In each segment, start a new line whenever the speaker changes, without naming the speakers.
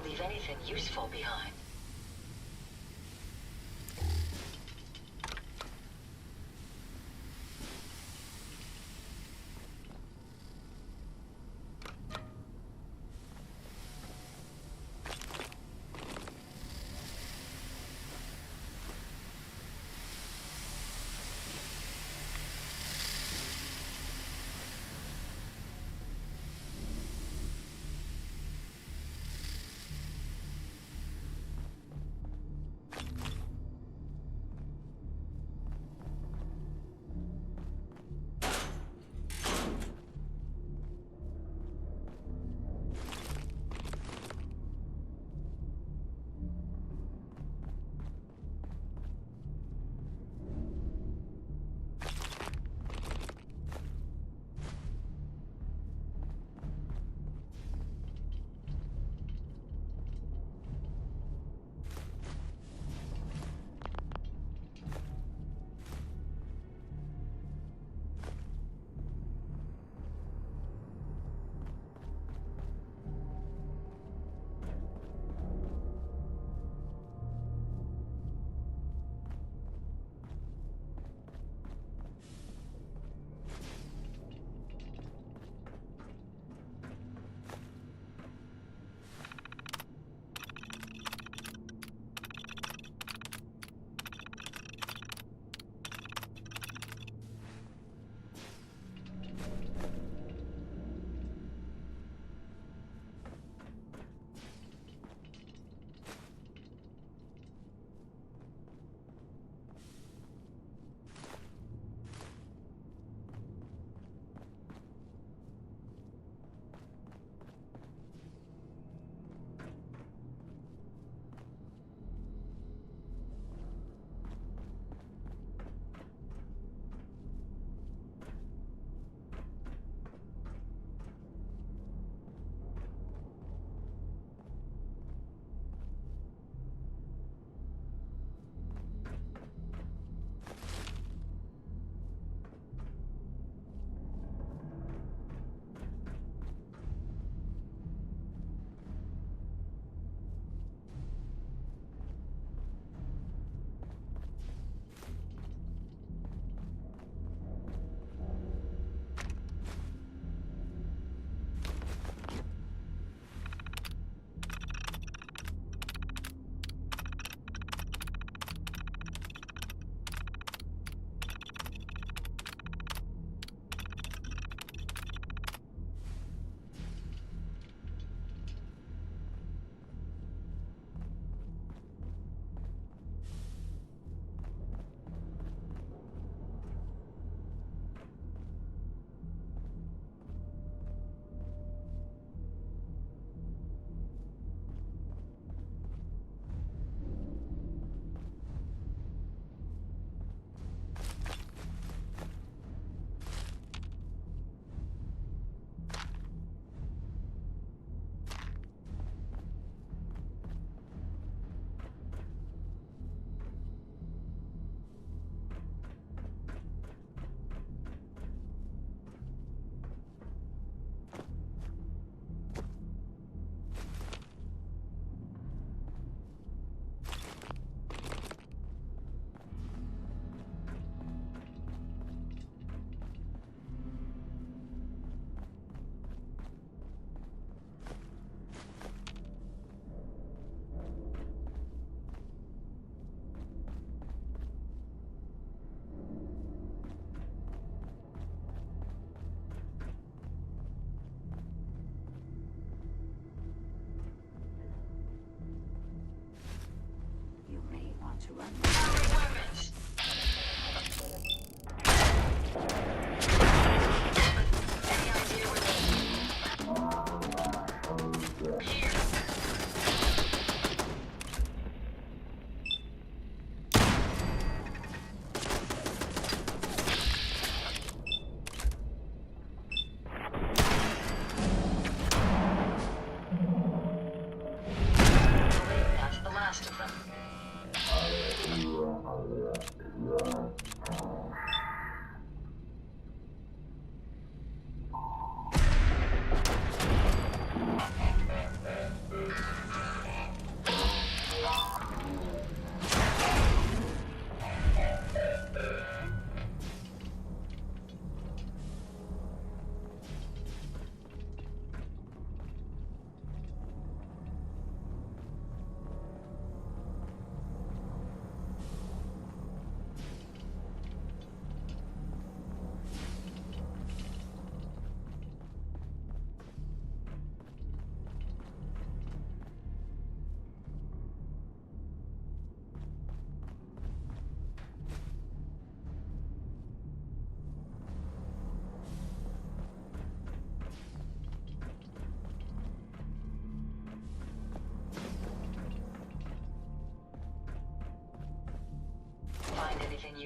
leave anything useful behind.
To run.
That's the last of them.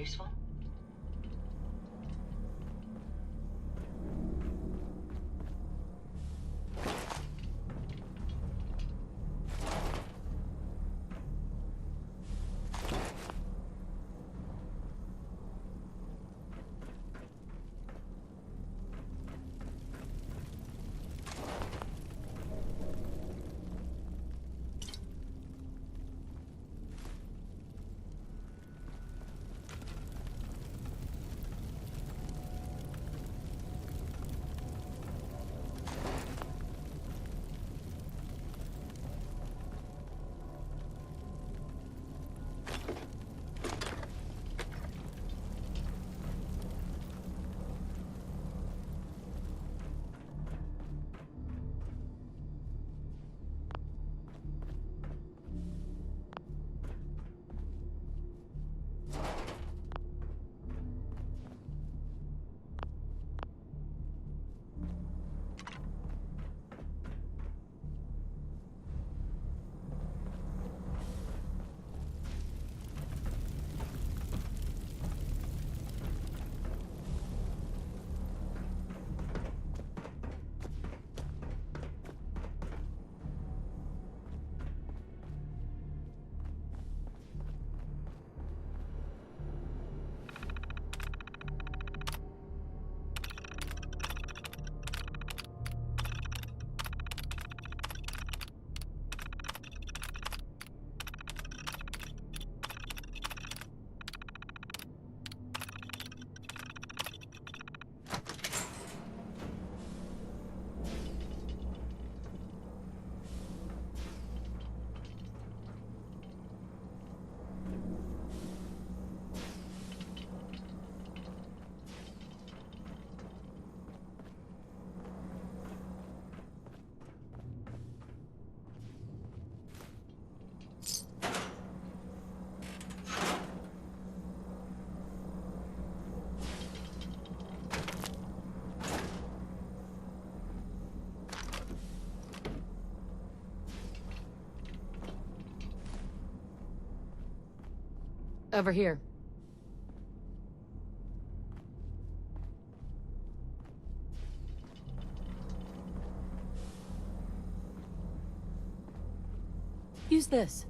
useful?
Over here. Use this.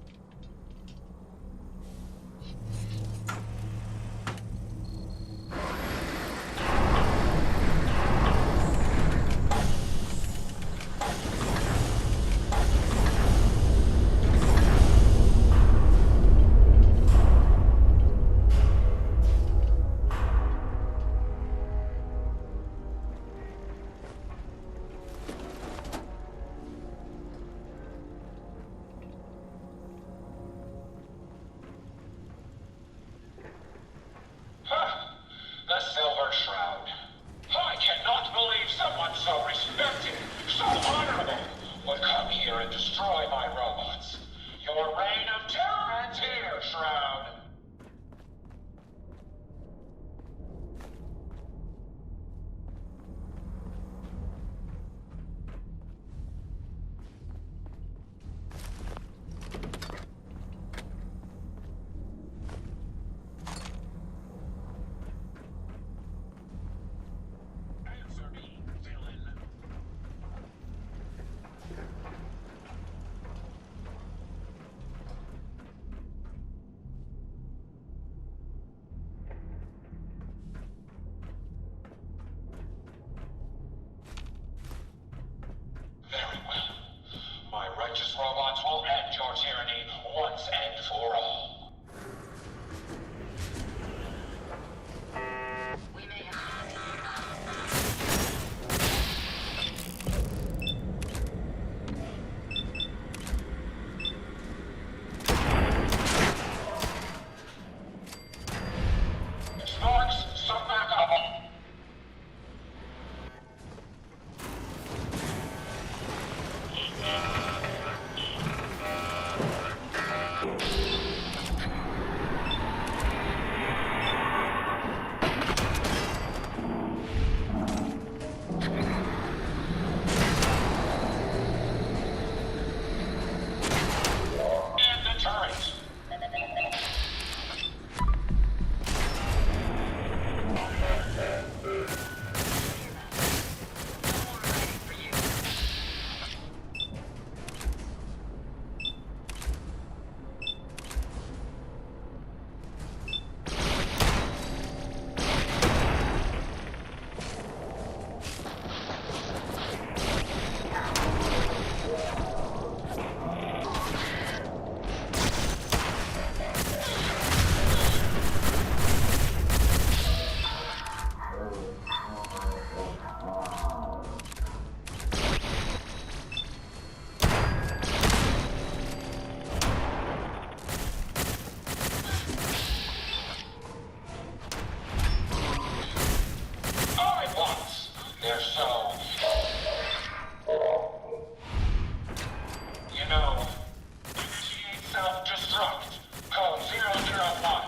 Construct. Code 005.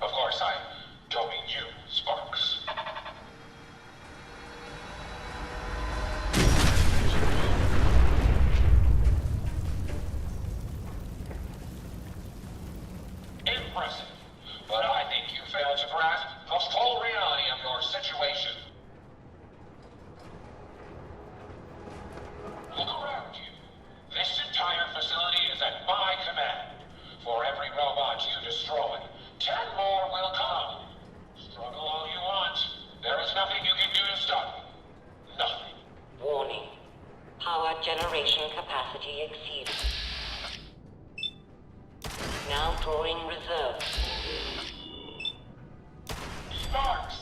Of course, I don't mean you, Sparks. Impressive. But I think you failed to grasp the full reality of your situation. Look around you. This entire facility is at my command. For every robot you destroy, 10 more will come. Struggle all you want. There is nothing you can do to stop me. Nothing.
Warning. Power generation capacity exceeded. Now drawing reserve.
Sparks!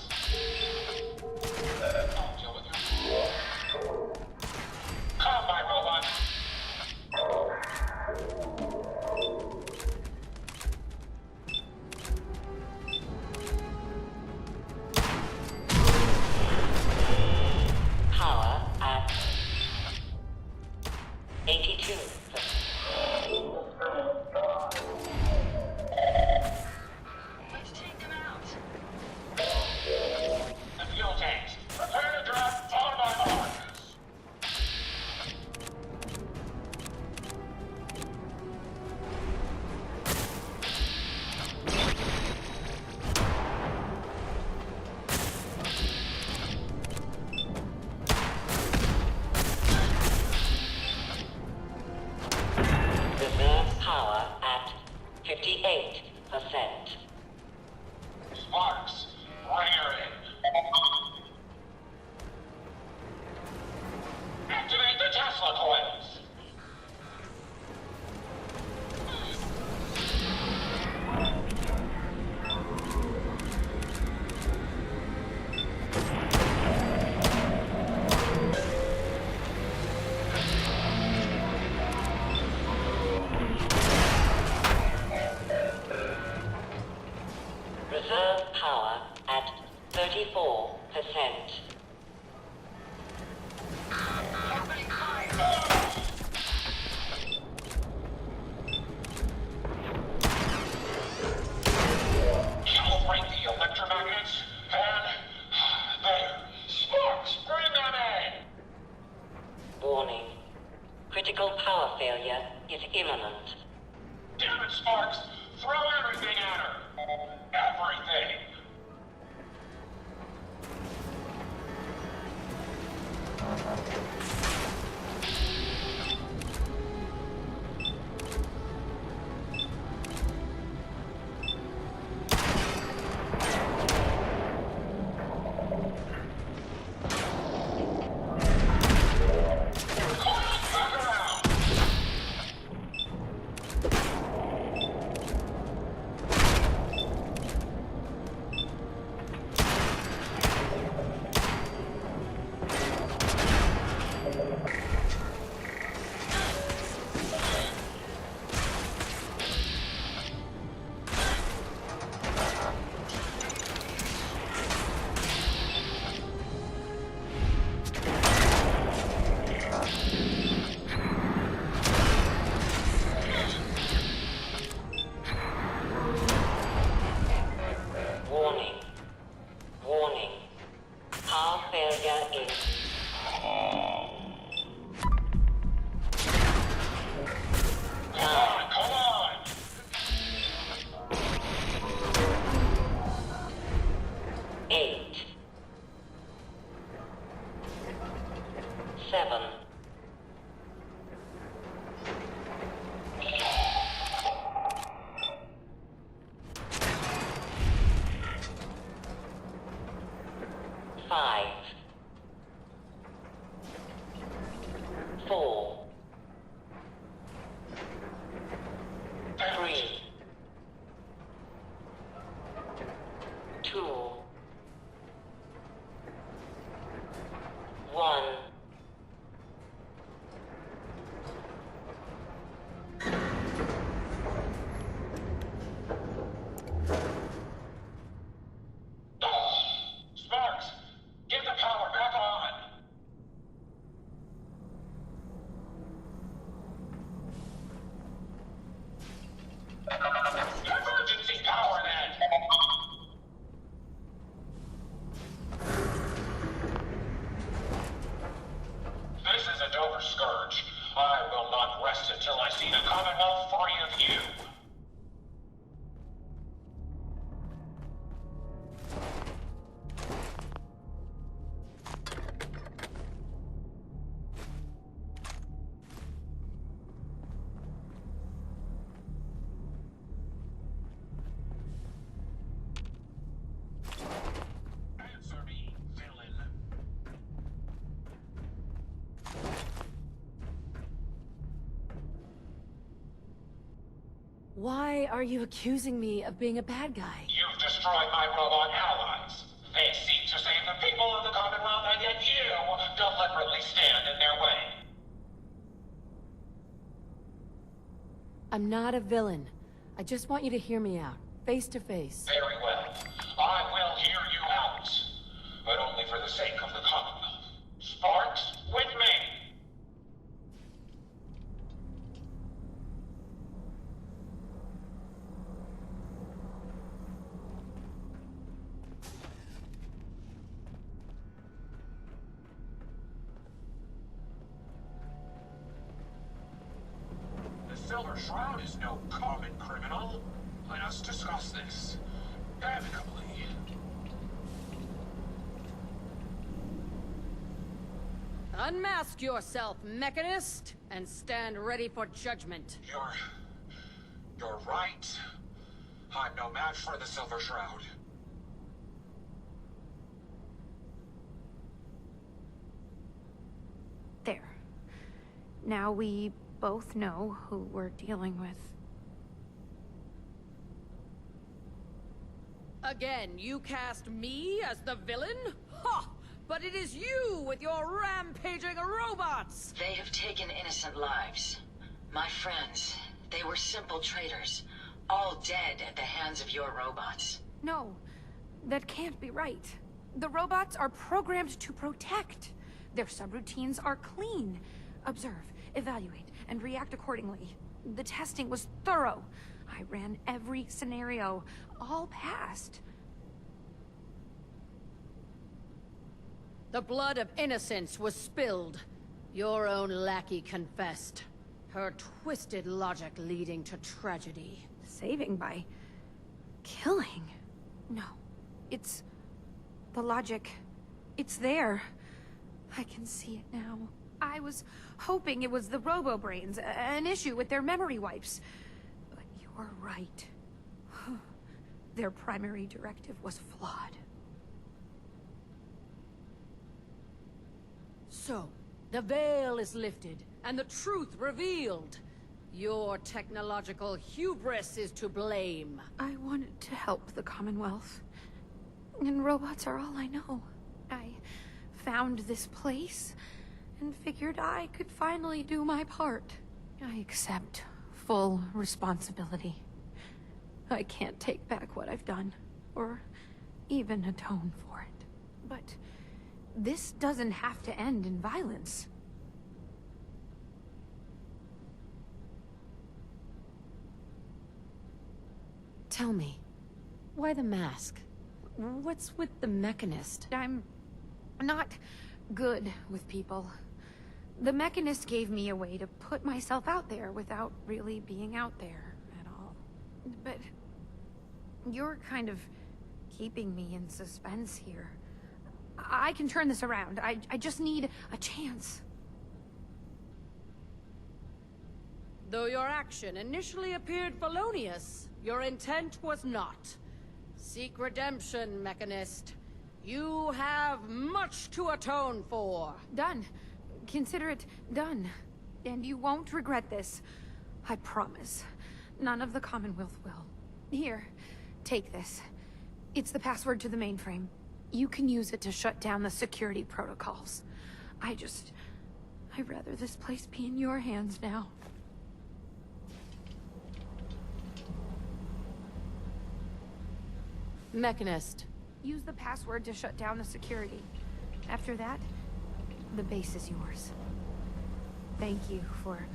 I'll deal with you. Come, my robot.
Power at 82. Let's take them out.
The fuel tanks. Prepare to drop on my mark.
Reserve power at 58%.
Sparks, bring her in. Activate the Tesla coils.
Reserve power at 34%.
Calibrate the electromagnets, and there. Sparks, bring them in.
Warning. Critical power failure is imminent.
Damn it, Sparks, throw everything at her. Everything. Coils back around. not rest until I see the Commonwealth free of you. Answer me, villain.
Why are you accusing me of being a bad guy?
You've destroyed my robot allies. They seek to save the people of the Commonwealth, and yet you deliberately stand in their way.
I'm not a villain. I just want you to hear me out, face to face.
Very well. I will hear you out. But only for the sake of the Commonwealth. Sparks, with me! The Silver Shroud is no common criminal. Let us discuss this amicably.
Unmask yourself, Mechanist, and stand ready for judgment.
You're right. I'm no match for the Silver Shroud.
There. Now we both know who we're dealing with.
Again, you cast me as the villain? Ha! But it is you with your rampaging robots!
They have taken innocent lives. My friends, they were simple traitors, all dead at the hands of your robots.
No, that can't be right. The robots are programmed to protect. Their subroutines are clean. Observe, evaluate, and react accordingly. The testing was thorough. I ran every scenario, all passed.
The blood of innocence was spilled. Your own lackey confessed. Her twisted logic leading to tragedy.
Saving by killing? No, it's the logic. It's there. I can see it now. I was hoping it was the robo-brains, an issue with their memory wipes. But you're right. Their primary directive was flawed.
So, the veil is lifted, and the truth revealed. Your technological hubris is to blame.
I wanted to help the Commonwealth. And robots are all I know. I found this place, and figured I could finally do my part. I accept full responsibility. I can't take back what I've done, or even atone for it. But this doesn't have to end in violence.
Tell me, why the mask? What's with the Mechanist?
I'm not good with people. The Mechanist gave me a way to put myself out there without really being out there at all. But you're kind of keeping me in suspense here. I can turn this around. I just need a chance.
Though your action initially appeared felonious, your intent was not. Seek redemption, Mechanist. You have much to atone for.
Done. Consider it done. And you won't regret this. I promise. None of the Commonwealth will. Here, take this. It's the password to the mainframe. You can use it to shut down the security protocols. I'd rather this place be in your hands now.
Mechanist.
Use the password to shut down the security. After that, the base is yours. Thank you for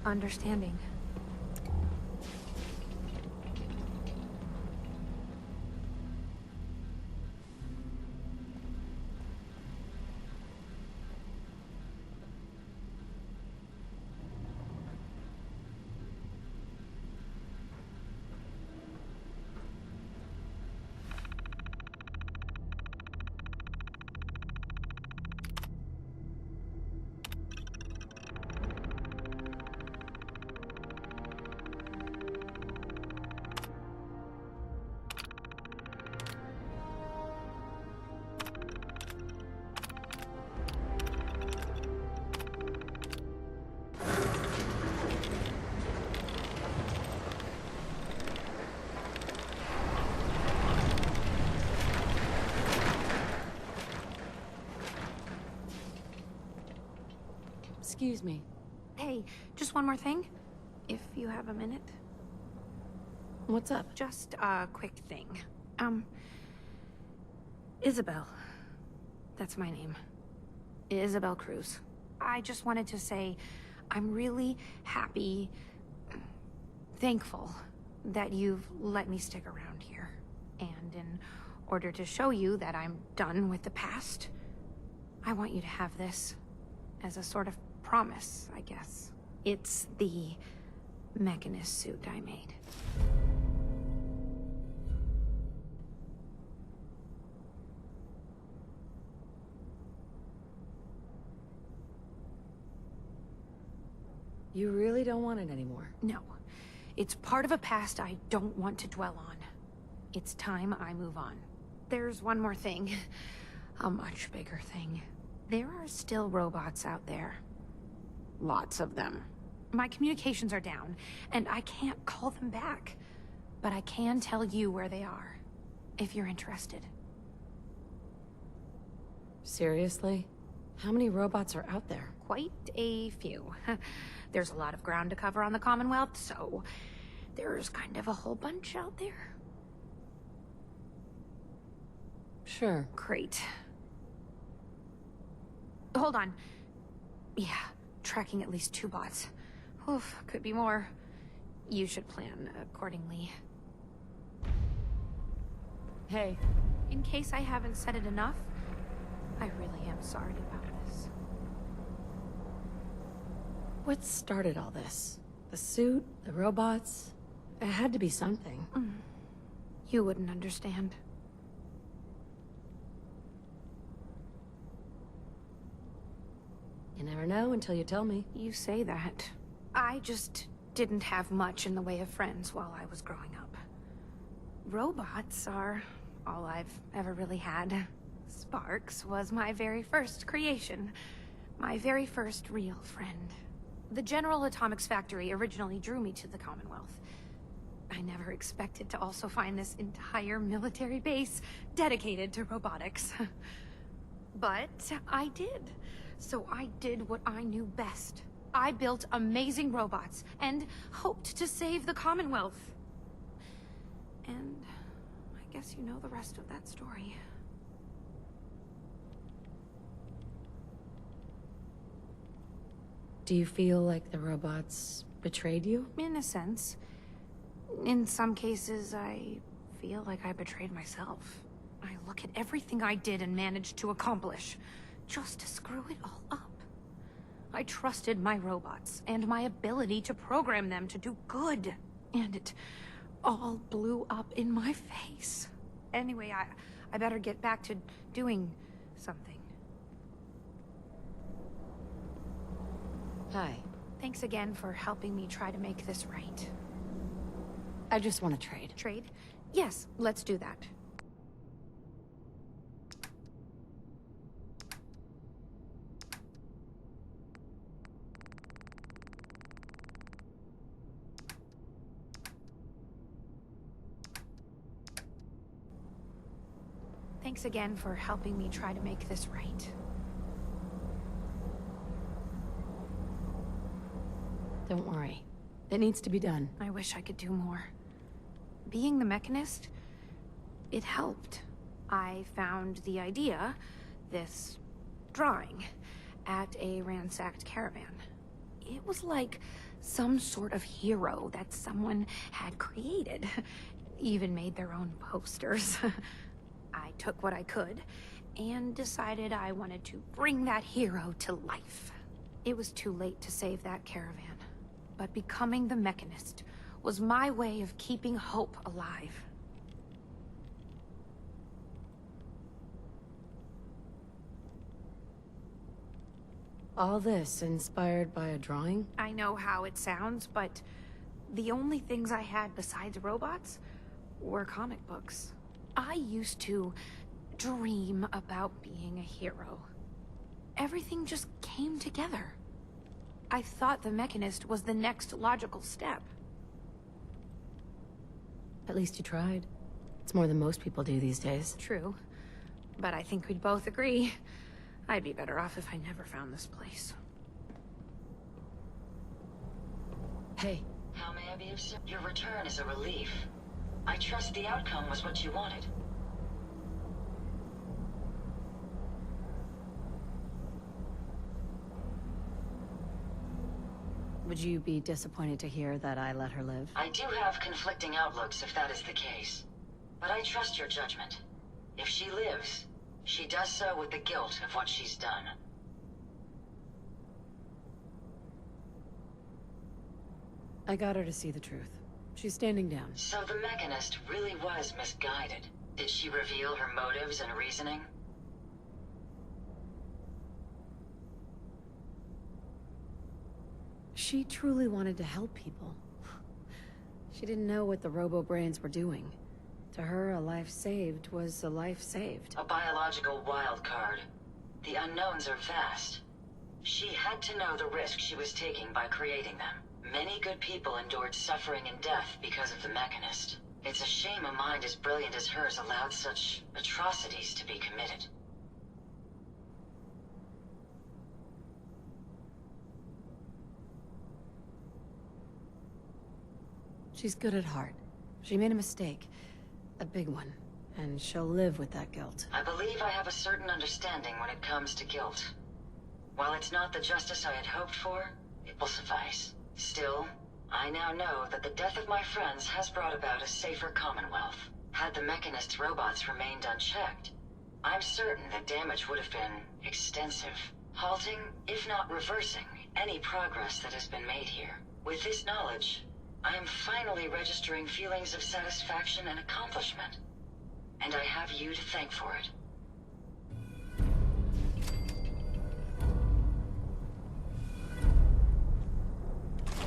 understanding.
Excuse me.
Hey, just one more thing, if you have a minute.
What's up?
Just a quick thing. Isabel. That's my name. Isabel Cruz. I just wanted to say I'm really happy, thankful that you've let me stick around here. And in order to show you that I'm done with the past, I want you to have this as a sort of promise, I guess. It's the Mechanist suit I made.
You really don't want it anymore?
No. It's part of a past I don't want to dwell on. It's time I move on. There's one more thing. A much bigger thing. There are still robots out there. Lots of them. My communications are down, and I can't call them back. But I can tell you where they are, if you're interested.
Seriously? How many robots are out there?
Quite a few. There's a lot of ground to cover on the Commonwealth, so there's kind of a whole bunch out there.
Sure.
Great. Hold on. Yeah, tracking at least 2 bots. Oof, could be more. You should plan accordingly.
Hey.
In case I haven't said it enough, I really am sorry about this.
What started all this? The suit? The robots? It had to be something.
You wouldn't understand.
You never know until you tell me.
You say that. I just didn't have much in the way of friends while I was growing up. Robots are all I've ever really had. Sparks was my very first creation. My very first real friend. The General Atomics Factory originally drew me to the Commonwealth. I never expected to also find this entire military base dedicated to robotics. But I did. So I did what I knew best. I built amazing robots and hoped to save the Commonwealth. And I guess you know the rest of that story.
Do you feel like the robots betrayed you?
In a sense. In some cases, I feel like I betrayed myself. I look at everything I did and managed to accomplish, just to screw it all up. I trusted my robots and my ability to program them to do good. And it all blew up in my face. Anyway, I better get back to doing something.
Hi.
Thanks again for helping me try to make this right.
I just want to trade.
Trade? Yes, let's do that. Thanks again for helping me try to make this right.
Don't worry. It needs to be done.
I wish I could do more. Being the Mechanist, it helped. I found the idea, this drawing, at a ransacked caravan. It was like some sort of hero that someone had created. Even made their own posters. I took what I could, and decided I wanted to bring that hero to life. It was too late to save that caravan. But becoming the Mechanist was my way of keeping hope alive.
All this inspired by a drawing?
I know how it sounds, but the only things I had besides robots were comic books. I used to dream about being a hero. Everything just came together. I thought the Mechanist was the next logical step.
At least you tried. It's more than most people do these days.
True. But I think we'd both agree I'd be better off if I never found this place.
Hey,
How may I be of service? Your return is a relief. I trust the outcome was what you wanted.
would you be disappointed to hear that I let her live?
I do have conflicting outlooks if that is the case. But I trust your judgment. If she lives, she does so with the guilt of what she's done.
I got her to see the truth. She's standing down.
So the Mechanist really was misguided. Did she reveal her motives and reasoning?
She truly wanted to help people. She didn't know what the robo-brains were doing. To her, a life saved was a life saved.
A biological wild card. The unknowns are vast. She had to know the risk she was taking by creating them. Many good people endured suffering and death because of the Mechanist. It's a shame a mind as brilliant as hers allowed such atrocities to be committed.
She's good at heart. She made a mistake. A big one. And she'll live with that guilt.
I believe I have a certain understanding when it comes to guilt. While it's not the justice I had hoped for, it will suffice. Still, I now know that the death of my friends has brought about a safer Commonwealth. Had the Mechanist's robots remained unchecked, I'm certain that damage would have been extensive, halting, if not reversing, any progress that has been made here. With this knowledge, I am finally registering feelings of satisfaction and accomplishment. And I have you to thank for it.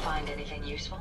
Find anything useful?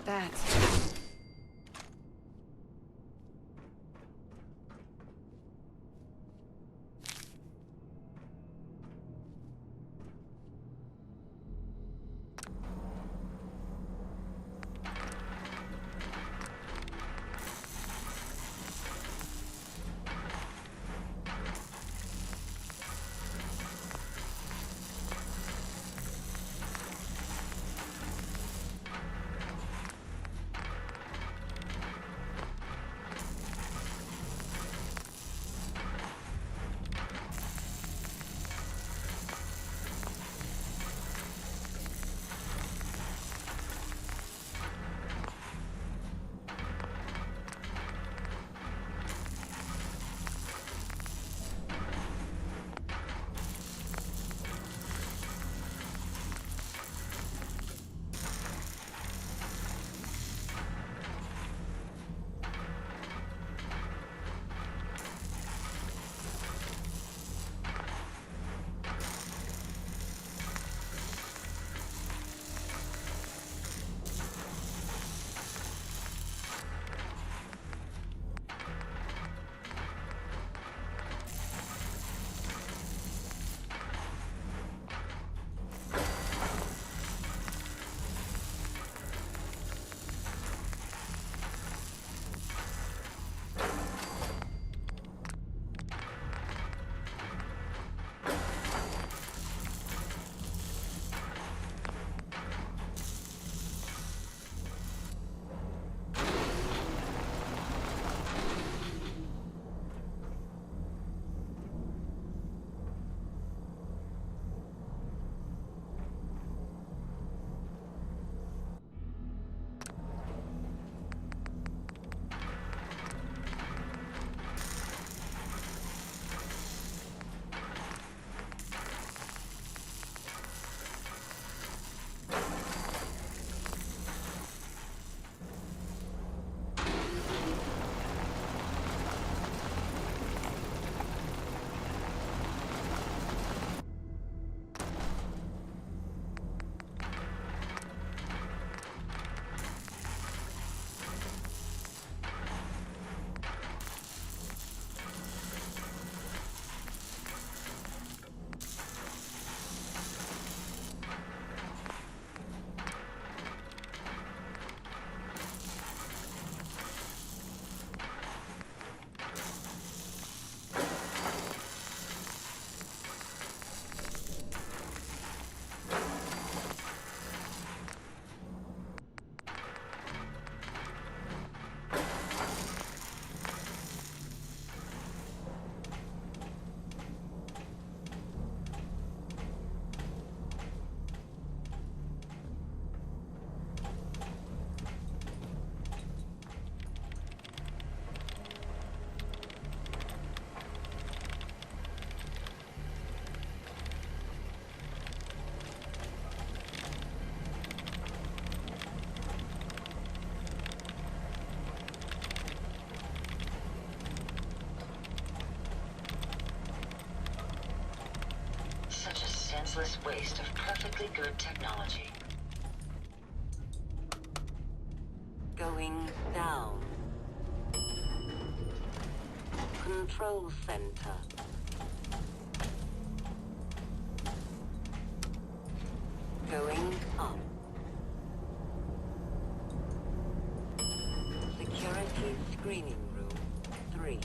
That's...
senseless waste of perfectly good technology.
Going down. Control center. Going up. Security screening room 3.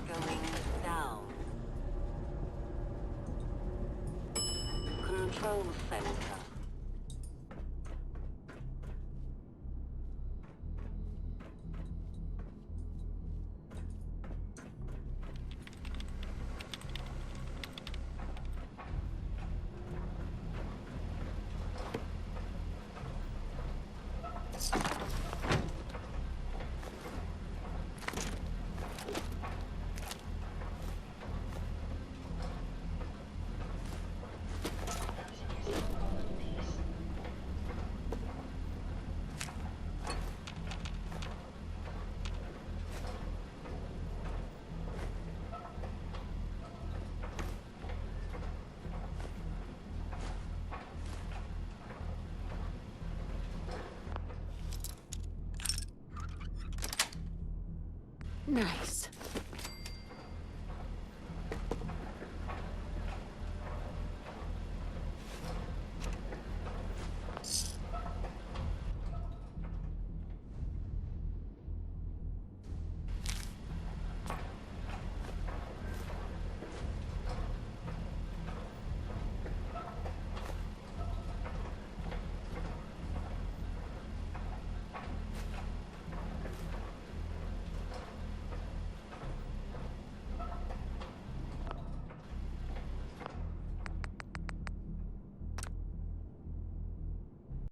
Going down. Control center.
Nice.